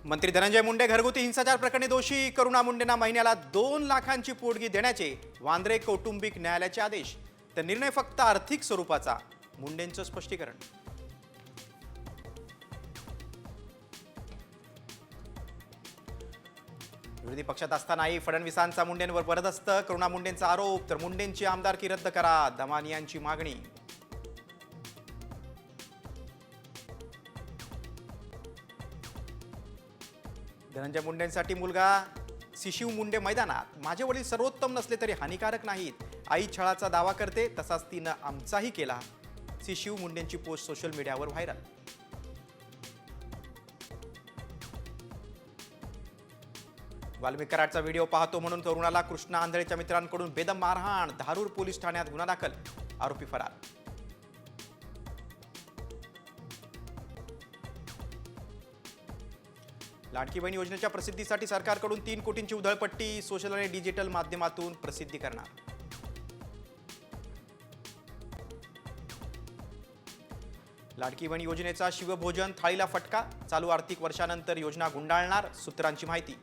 मंत्री धनंजय मुंडे घरगुती हिंसाचार प्रकरणी दोषी करुणा मुंडेंना महिन्याला 2 लाखांची पोटगी देण्याचे वांद्रे कौटुंबिक न्यायालयाचे आदेश. तर निर्णय फक्त आर्थिक स्वरूपाचा, मुंडेंचं स्पष्टीकरण. विरोधी पक्षात असतानाही फडणवीसांचा मुंडेंवर बरदस्त. करुणा मुंडेंचा आरोप. तर मुंडेंची आमदारकी रद्द करा, दमानियांची मागणी. धनंजय मुंडेंसाठी मुलगा शिशिव मुंडे मैदानात. माझे वडील सर्वोत्तम नसले तरी हानिकारक नाहीत, आई छळाचा दावा करते, तसाच तिनं आमचाही केला. शिशिव मुंडेंची पोस्ट सोशल मीडियावर व्हायरल. वाल्मिक कराडचा व्हिडिओ पाहतो म्हणून तरुणाला कृष्णा आंधळेच्या मित्रांकडून बेदम मारहाण. धारूर पोलीस ठाण्यात गुन्हा दाखल, आरोपी फरार. लाडकी बहीण योजनेच्या प्रसिद्धीसाठी सरकारकडून 3 कोटींची उधळपट्टी. सोशल आणि डिजिटल माध्यमातून प्रसिद्धी करणार. लाडकी बहीण योजनेचा शिवभोजन थाळीला फटका. चालू आर्थिक वर्षानंतर योजना गुंडाळणार, सूत्रांची माहिती.